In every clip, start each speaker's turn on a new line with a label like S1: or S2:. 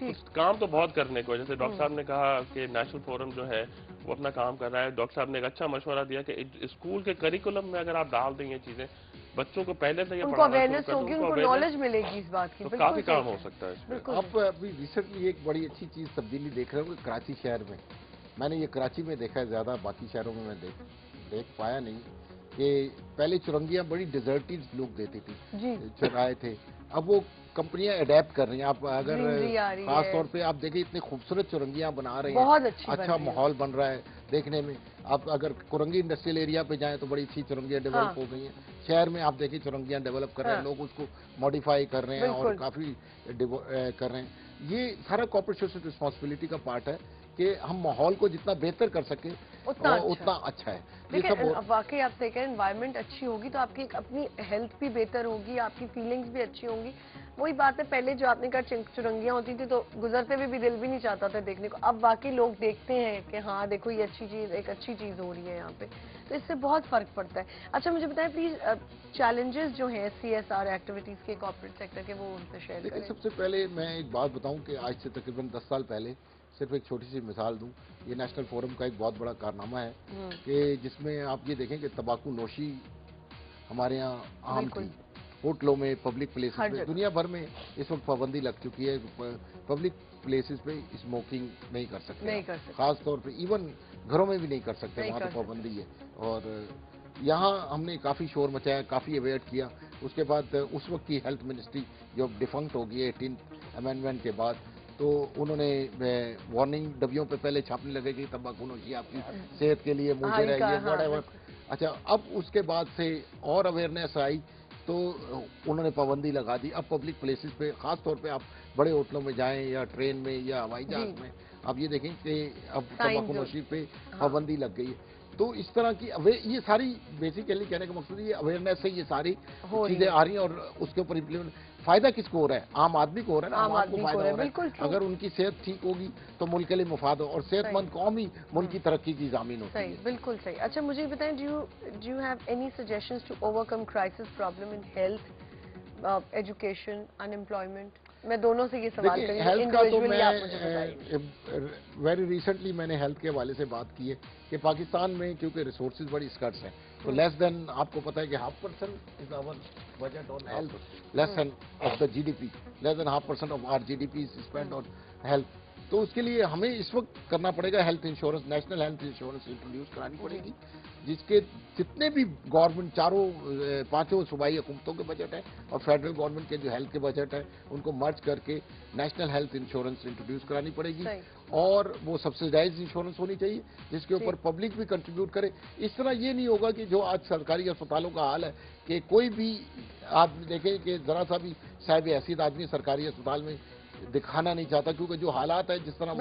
S1: کچھ کام تو بہت کرنے کو. جیسے ڈاکٹر صاحب نے کہا کہ نیشنل فورم جو ہے وہ اپنا کام کر رہا ہے. ڈاکٹر صاحب نے ایک اچھا مشورہ دیا کہ اسکول کے کریکولم میں اگر آپ ڈال دیں یہ چیزیں, بچوں کو پہلے سے یہ
S2: ان کو
S1: پڑھانا شروع
S2: اویئرنیس
S1: کر دیں,
S2: ہوگی,
S1: ان
S2: ان
S1: کو
S2: کو نالج ملے گی اس بات کی.
S1: تو
S2: بالکل
S1: کافی کام ہو سکتا ہے اس میں.
S3: آپ ابھی ریسنٹلی ایک بڑی اچھی چیز تبدیلی دیکھ رہے ہوں کہ کراچی شہر میں نے یہ کراچی میں دیکھا ہے, زیادہ باقی شہروں میں دیکھ پایا نہیں, کہ پہلے چرنگیاں بڑی ڈیزرٹیز لوگ دیتی تھی, چرائے تھے. اب وہ کمپنیاں اڈیپٹ کر رہی ہیں. آپ اگر خاص طور پہ آپ دیکھیں اتنے خوبصورت چرنگیاں بنا رہے ہیں, اچھا ماحول بن رہا ہے دیکھنے میں. آپ اگر کرنگی انڈسٹریل ایریا پہ جائیں تو بڑی اچھی چرنگیاں ڈیولپ ہو گئی ہیں. شہر میں آپ دیکھیں چرنگیاں ڈیولپ کر رہے ہیں, لوگ اس کو ماڈیفائی کر رہے ہیں اور کافی کر رہے ہیں. یہ سارا کارپوریٹ سوشل رسپانسبلٹی کا پارٹ ہے کہ ہم ماحول کو جتنا بہتر کر سکیں اتنا اچھا ہے.
S2: لیکن واقعی آپ سے کہیں انوائرمنٹ اچھی ہوگی تو آپ کی اپنی ہیلتھ بھی بہتر ہوگی, آپ کی فیلنگز بھی اچھی ہوں گی. وہی بات ہے, پہلے جو آپ نے کہا چرنگیاں ہوتی تھی تو گزرتے ہوئے بھی دل بھی نہیں چاہتا تھا دیکھنے کو. اب واقعی لوگ دیکھتے ہیں کہ ہاں دیکھو یہ اچھی چیز, ایک اچھی چیز ہو رہی ہے یہاں پہ, تو اس سے بہت فرق پڑتا ہے. اچھا مجھے بتائیں پلیز, چیلنجز جو ہیں CSR ایکٹیویٹیز کے کارپوریٹ سیکٹر کے, وہ ان سے شیئر کریں.
S3: سب سے پہلے میں ایک بات بتاؤں کہ آج سے تقریباً 10 سال پہلے, صرف ایک چھوٹی سی مثال دوں, یہ نیشنل فورم کا ایک بہت بڑا کارنامہ ہے کہ جس میں آپ یہ دیکھیں کہ تمباکو نوشی ہمارے یہاں عام تھی, ہوٹلوں میں, پبلک پلیسز میں. دنیا بھر میں اس وقت پابندی لگ چکی ہے, پبلک پلیسز پہ اسموکنگ نہیں کر سکتے, خاص طور پہ ایون گھروں میں بھی نہیں کر سکتے, وہاں تو پابندی ہے. اور یہاں ہم نے کافی شور مچایا, کافی اویئر کیا. اس کے بعد اس وقت کی ہیلتھ منسٹری جو ڈیفنکٹ ہو گئی 18th امینڈمنٹ کے بعد, تو انہوں نے وارننگ ڈبیوں پہ پہلے چھاپنے لگے کہ تمباکو نوشی آپ کی صحت کے لیے مضر ہے, یہ بڑا ہے. اچھا, اب اس کے بعد سے اور اویئرنیس آئی تو انہوں نے پابندی لگا دی. اب پبلک پلیسز پہ, خاص طور پہ آپ بڑے ہوٹلوں میں جائیں یا ٹرین میں یا ہوائی جہاز میں, آپ یہ دیکھیں کہ اب تمباکو نوشی پہ پابندی لگ گئی ہے. تو اس طرح کی یہ ساری بیسیکلی کہنے کا مقصد یہ اویئرنیس سے یہ ساری چیزیں آ رہی ہیں. اور اس کے اوپر فائدہ کس کو ہو رہا ہے؟ عام آدمی کو ہو رہا ہے نا, عام آدمی کو فائدہ ہو رہا ہے. اگر ان کی صحت ٹھیک ہوگی تو ملک کے لیے مفاد ہو, اور صحت مند قوم ہی ملک کی ترقی کی ضامن ہوتی ہے.
S2: بالکل صحیح. اچھا مجھے بتائیں, do you have any suggestions to overcome crisis problem in health, education, unemployment? میں دونوں سے یہ سوال کریں, انڈیویجولی آپ مجھے بتائیے.
S3: ویری ریسنٹلی میں نے ہیلتھ کے حوالے سے بات کی ہے کہ پاکستان میں کیونکہ ریسورسز بڑی اسکرٹس ہیں, تو لیس دین, آپ کو پتہ ہے کہ 0.5% is our budget on health, less than of the GDP, less than 0.5% of our GDP is spend on health. تو اس کے لیے ہمیں اس وقت کرنا پڑے گا health insurance, national health insurance introduce کرانی پڑے گی, جس کے جتنے بھی گورنمنٹ, پانچوں صوبائی حکومتوں کے بجٹ ہیں اور فیڈرل گورنمنٹ کے جو ہیلتھ کے بجٹ ہیں, ان کو مرج کر کے نیشنل ہیلتھ انشورنس انٹروڈیوس کرانی پڑے گی. اور وہ سبسیڈائز انشورنس ہونی چاہیے جس کے اوپر پبلک بھی کنٹریبیوٹ کرے. اس طرح یہ نہیں ہوگا کہ جو آج سرکاری اسپتالوں کا حال ہے کہ کوئی بھی آپ دیکھیں کہ ذرا سا بھی صاحب حیثیت آدمی سرکاری اسپتال میں دکھانا نہیں چاہتا, کیونکہ جو حالات ہے, جس طرح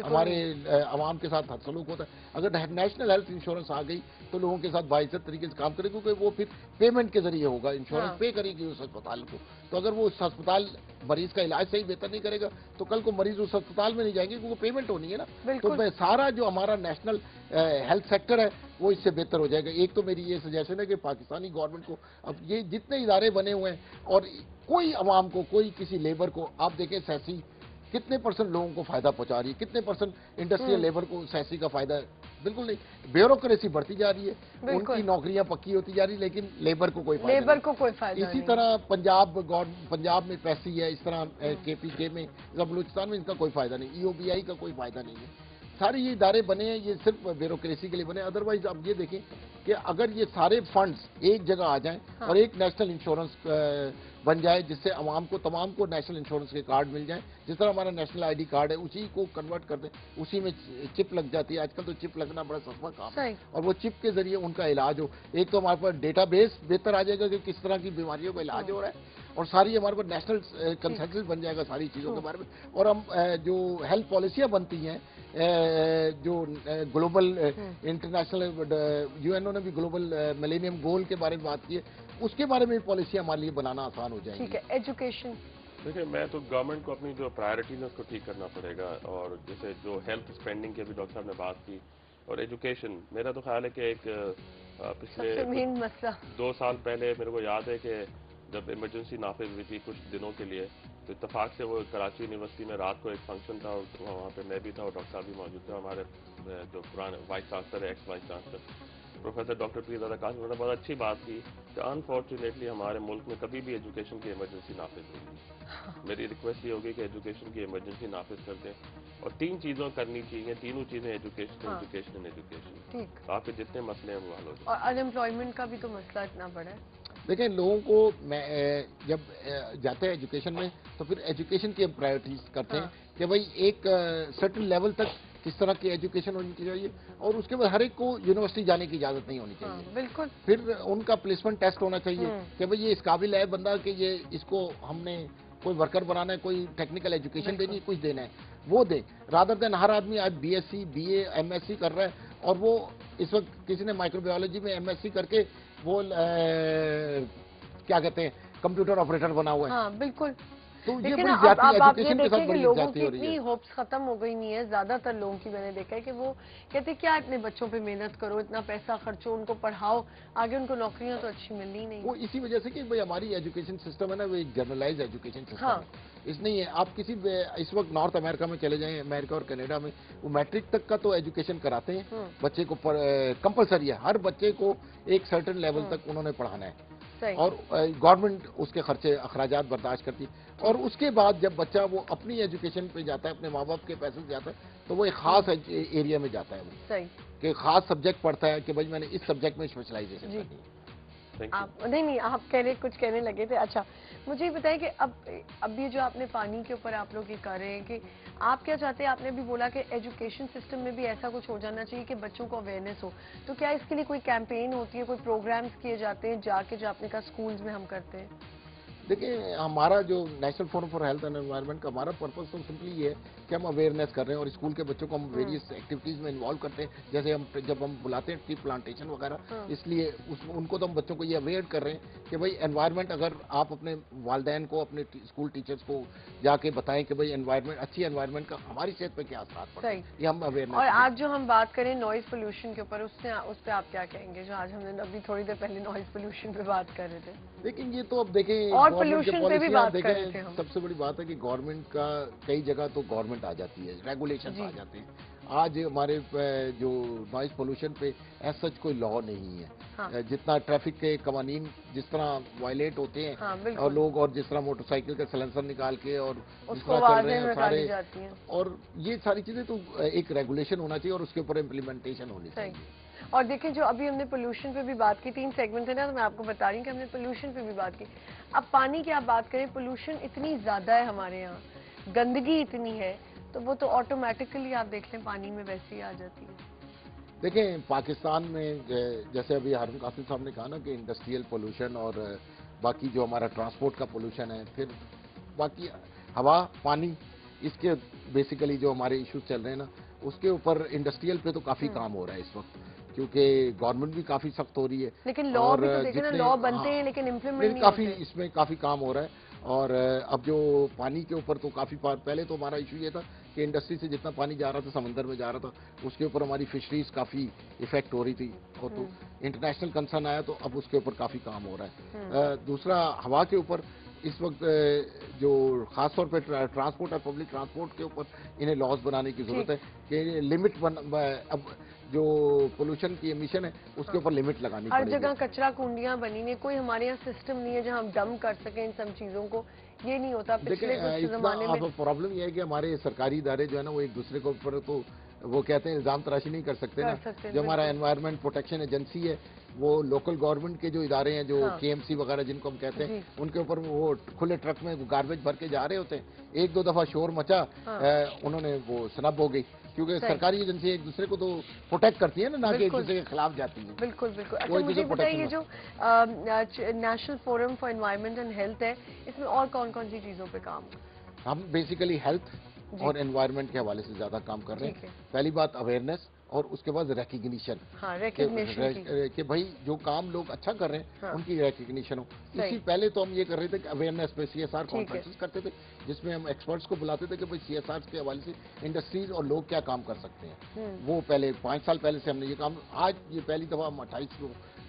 S3: ہمارے عوام کے ساتھ سلوک ہوتا ہے. اگر نیشنل ہیلتھ انشورنس آ گئی تو لوگوں کے ساتھ باعزت طریقے سے کام کرے, کیونکہ وہ پھر پیمنٹ کے ذریعے ہوگا, انشورنس پے کرے گی اس اسپتال کو. تو اگر وہ اس اسپتال مریض کا علاج صحیح بہتر نہیں کرے گا تو کل کو مریض اس اسپتال میں نہیں جائیں گے, کیونکہ پیمنٹ ہونی ہے نا. تو سارا جو ہمارا نیشنل ہیلتھ سیکٹر ہے وہ اس سے بہتر ہو جائے گا. ایک تو میری یہ سجیشن ہے کہ پاکستانی گورنمنٹ کو اب یہ جتنے ادارے بنے ہوئے ہیں, اور کوئی عوام کو, کوئی کسی لیبر کو, آپ دیکھیں سیسی کتنے % لوگوں کو فائدہ پہنچا رہی ہے, کتنے % انڈسٹریل لیبر کو سیسی کا فائدہ ہے. بالکل نہیں, بیوروکریسی بڑھتی جا رہی ہے, ان کی نوکریاں پکی ہوتی جا رہی, لیکن لیبر کو کوئی فائدہ نہیں. اسی طرح پنجاب میں پیسی ہے, اس طرح KPK میں, بلوچستان میں ان کا کوئی فائدہ نہیں, EOBI کا کوئی فائدہ نہیں ہے. سارے یہ ادارے بنے ہیں, یہ صرف بیوروکریسی کے لیے بنے. ادروائز آپ یہ دیکھیں کہ اگر یہ سارے فنڈز ایک جگہ آ جائیں اور ایک نیشنل انشورنس بن جائے, جس سے عوام کو, تمام کو نیشنل انشورنس کے کارڈ مل جائیں, جس طرح ہمارا نیشنل ID کارڈ ہے اسی کو کنورٹ کر دیں, اسی میں چپ لگ جاتی ہے. آج کل تو چپ لگنا بڑا سستا کام ہے, اور وہ چپ کے ذریعے ان کا علاج ہو. ایک تو ہمارے پاس ڈیٹا بیس بہتر آ جائے گا کہ کس طرح کی بیماریوں کا علاج ہو رہا ہے, اور ساری ہمارے پاس نیشنل کنسنسس بن جائے گا ساری چیزوں کے بارے میں. اور ہم جو ہیلتھ پالیسیاں بنتی ہیں, جو گلوبل انٹرنیشنل UN نے بھی گلوبل ملینیم گول کے بارے میں بات کی ہے, اس کے بارے میں پالیسیاں ہمارے لیے بنانا آسان ہو جائیں گی.
S2: ٹھیک ہے. ایجوکیشن,
S1: دیکھیں میں تو گورنمنٹ کو اپنی جو پرائرٹیز ہیں اس کو ٹھیک کرنا پڑے گا, اور جیسے جو ہیلتھ اسپینڈنگ کی بھی ڈاکٹر صاحب نے بات کی, اور ایجوکیشن, میرا تو خیال ہے کہ ایک پچھلے 2 سال پہلے میرے کو یاد ہے کہ جب ایمرجنسی نافذ ہوئی تھی کچھ دنوں کے لیے, تو اتفاق سے وہ کراچی یونیورسٹی میں رات کو ایک فنکشن تھا اور وہاں پہ میں بھی تھا اور ڈاکٹر صاحب بھی موجود تھے. ہمارے جو پرانے وائس چانسلر ہے, ex vice chancellor professor doctor Pirzada Qasim, انہوں نے بہت اچھی بات کی کہ انفارچونیٹلی ہمارے ملک میں کبھی بھی ایجوکیشن کی ایمرجنسی نافذ ہوگی. میری ریکویسٹ یہ ہوگی کہ ایجوکیشن کی ایمرجنسی نافذ کر دیں, اور 3 چیزوں کرنی چاہیے, تینوں چیزیں ایجوکیشن ایجوکیشن ایجوکیشن.
S2: ٹھیک.
S1: آپ کے جتنے مسئلے ہیں وہ حل ہو جائیں.
S2: اور ان امپلائمنٹ کا بھی تو مسئلہ اتنا بڑا ہے.
S3: دیکھیں لوگوں کو جب جاتے ہیں ایجوکیشن میں تو پھر ایجوکیشن کی پرائرٹیز کرتے ہیں کہ بھئی ایک سرٹن لیول تک کس طرح کی ایجوکیشن ہونی چاہیے, اور اس کے بعد ہر ایک کو یونیورسٹی جانے کی اجازت نہیں ہونی چاہیے.
S2: بالکل.
S3: پھر ان کا پلیسمنٹ ٹیسٹ ہونا چاہیے کہ بھئی یہ اس قابل ہے بندہ کہ یہ اس کو ہم نے کوئی ورکر بنانا ہے, کوئی ٹیکنیکل ایجوکیشن دینی ہے, کچھ دینا ہے وہ دیں, رادر دین ہر آدمی آج B S C B A M S C کر رہا ہے, اور وہ اس وقت کسی نے مائکرو بایولوجی میں ایم ایس سی کر کے وہ کیا کہتے ہیں کمپیوٹر آپریٹر بنا ہوا ہے.
S2: ہاں بالکل.
S3: تو یہ
S2: لیکن
S3: بڑی
S2: اب
S3: زیادتی
S2: آپ یہ
S3: ایجوکیشن کے ساتھ
S2: دیکھیں کہ
S3: بڑی
S2: لوگوں
S3: زیادتی
S2: کی
S3: ہو رہی
S2: اتنی
S3: ہے.
S2: ہوپس ختم ہو گئی نہیں ہے, زیادہ تر لوگوں کی میں نے دیکھا ہے کہ وہ کہتے ہیں کیا اتنے بچوں پہ محنت کرو, اتنا پیسہ خرچو, ان کو پڑھاؤ, آگے ان کو نوکریاں تو اچھی ملنی ہی نہیں.
S3: وہ اسی وجہ سے کہ بھئی ہماری ایجوکیشن سسٹم ہے نا, وہ ایک جنرلائز ایجوکیشن سسٹم ہے. اس نہیں ہے آپ کسی اس وقت نارتھ امریکہ میں چلے جائیں, امریکہ اور کینیڈا میں وہ میٹرک تک کا تو ایجوکیشن کراتے ہیں بچے کو, کمپلسری ہے ہر بچے کو ایک سرٹن لیول تک انہوں نے پڑھانا ہے, اور گورنمنٹ اس کے خرچے اخراجات برداشت کرتی. اور اس کے بعد جب بچہ وہ اپنی ایجوکیشن پہ جاتا ہے, اپنے ماں باپ کے پیسے سے جاتا ہے, تو وہ ایک خاص ایریا میں جاتا ہے, وہ کہ خاص سبجیکٹ پڑھتا ہے کہ بھائی میں نے اس سبجیکٹ میں اسپیشلائزیشن کرنی ہے.
S2: نہیں آپ کچھ کہنے لگے تھے. اچھا مجھے یہ بتائیں کہ اب یہ جو آپ نے پانی کے اوپر آپ لوگ یہ کر رہے ہیں کہ آپ کیا چاہتے ہیں, آپ نے بھی بولا کہ ایجوکیشن سسٹم میں بھی ایسا کچھ ہو جانا چاہیے کہ بچوں کو اویئرنیس ہو, تو کیا اس کے لیے کوئی کیمپین ہوتی ہے, کوئی پروگرامز کیے جاتے ہیں جا کے جو آپ نے کہا سکولز میں ہم کرتے ہیں؟
S3: دیکھیں ہمارا جو national forum for health and environment کا ہمارا پرپز تو سمپلی یہ ہے کہ ہم اویئرنیس کر رہے ہیں, اور اسکول کے بچوں کو ہم ویریس ایکٹیویٹیز میں انوالو کرتے ہیں. جیسے جب ہم بلاتے ہیں ٹری پلانٹیشن وغیرہ, اس لیے ان کو تو ہم بچوں کو یہ اویئر کر رہے ہیں کہ بھئی انوائرمنٹ, اگر آپ اپنے والدین کو, اپنے اسکول ٹیچرز کو جا کے بتائیں کہ بھئی انوائرمنٹ, اچھی انوائرمنٹ کا ہماری صحت پہ کیا اثرات پڑتے ہیں, یہ ہم اویئرنیس.
S2: اور آج جو ہم بات کریں نوائز پولوشن کے اوپر, اس پہ آپ کیا کہیں گے, جو آج ہم نے ابھی تھوڑی دیر پہلے نوائز پولوشن پہ بات کر رہے تھے؟
S3: لیکن یہ تو اب دیکھیں
S2: اور پولوشن پہ بھی بات کر رہے تھے.
S3: سب سے بڑی بات ہے کہ گورنمنٹ کا کئی جگہ تو گورنمنٹ آ جاتی ہے, ریگولیشن آ جاتے ہیں. آج ہمارے جو نوائز پولوشن پہ ایز سچ کوئی لا نہیں ہے. جتنا ٹریفک کے قوانین جس طرح وائلیٹ ہوتے ہیں اور لوگ, اور جس طرح موٹر سائیکل کا سلنسر نکال کے اور جس طرح چل رہے ہیں سارے, اور یہ ساری چیزیں تو ایک ریگولیشن ہونا چاہیے اور اس کے اوپر امپلیمنٹیشن ہونی چاہیے.
S2: اور دیکھیں جو ابھی ہم نے پولوشن پہ بھی بات کی, 3 سیگمنٹ ہے نا, تو میں آپ کو بتا رہی ہوں کہ ہم نے پولوشن پہ بھی بات کی. اب پانی کی آپ بات کریں, پولوشن اتنی زیادہ ہے ہمارے یہاں, گندگی اتنی ہے, تو وہ تو آٹومیٹکلی آپ دیکھ لیں پانی میں ویسے ہی آ جاتی ہے.
S3: دیکھیں پاکستان میں جیسے ابھی ہارون قاسم صاحب نے کہا نا کہ انڈسٹریل پولوشن اور باقی جو ہمارا ٹرانسپورٹ کا پولوشن ہے, پھر باقی ہوا پانی, اس کے بیسیکلی جو ہمارے ایشوز چل رہے ہیں نا, اس کے اوپر انڈسٹریل پہ تو کافی کام ہو رہا ہے اس وقت, کیونکہ گورنمنٹ بھی کافی سخت ہو رہی ہے.
S2: لیکن لا بھی تو دیکھیں نا, لا بنتے ہیں لیکن امپلیمنٹ نہیں
S3: کافی اس میں کافی کام ہو رہا ہے. اور اب جو پانی کے اوپر تو کافی پہلے تو ہمارا ایشو یہ تھا کہ انڈسٹری سے جتنا پانی جا رہا تھا سمندر میں جا رہا تھا, اس کے اوپر ہماری فشریز کافی افیکٹ ہو رہی تھی, اور تو انٹرنیشنل کنسرن آیا تو اب اس کے اوپر کافی کام ہو رہا ہے. دوسرا ہوا کے اوپر اس وقت جو خاص طور پہ ٹرانسپورٹ اور پبلک ٹرانسپورٹ کے اوپر انہیں لاس بنانے کی ضرورت ہے کہ لمٹ اب جو پولوشن کی ایمیشن ہے اس کے اوپر لمٹ لگانی پڑے گی.
S2: ہر جگہ کچرا کنڈیاں بنی ہوئی, کوئی ہمارے یہاں سسٹم نہیں ہے جہاں ہم ڈم کر سکیں ان سب چیزوں کو, یہ نہیں ہوتا. پچھلے کچھ زمانے میں
S3: پرابلم یہ ہے کہ ہمارے سرکاری ادارے جو ہے نا وہ ایک دوسرے کے اوپر تو وہ کہتے ہیں الزام تراشی نہیں کر سکتے نا. جو ہمارا انوائرمنٹ پروٹیکشن ایجنسی ہے وہ لوکل گورنمنٹ کے جو ادارے ہیں, جو کے ایم سی وغیرہ جن کو ہم کہتے ہیں, ان کے اوپر وہ کھلے ٹرک میں گاربیج بھر کے جا رہے ہوتے ہیں. 1-2 دفعہ شور مچا, انہوں نے وہ سنب ہو گئی, کیونکہ سرکاری ایجنسی ایک دوسرے کو تو پروٹیکٹ کرتی ہے نا, نہ کہ ایک دوسرے کے خلاف جاتی ہے.
S2: بالکل بالکل. اچھا مجھے بتائیے جو national forum for environment and health ہے, اس میں اور کون کون سی چیزوں پہ کام؟
S3: ہم بیسیکلی ہیلتھ اور انوائرمنٹ کے حوالے سے زیادہ کام کر رہے ہیں. پہلی بات اویئرنیس, اور اس کے بعد ریکگنیشن, کہ بھائی جو کام لوگ اچھا کر رہے ہیں ان کی ریکگنیشن ہو. اسی پہلے تو ہم یہ کر رہے تھے کہ اویئرنیس پہ CSR کانفرنسز کرتے تھے, جس میں ہم ایکسپرٹس کو بلاتے تھے کہ بھائی CSR کے حوالے سے انڈسٹریز اور لوگ کیا کام کر سکتے ہیں. وہ پہلے 5 سال پہلے سے ہم نے یہ کام, آج یہ پہلی دفعہ ہم 28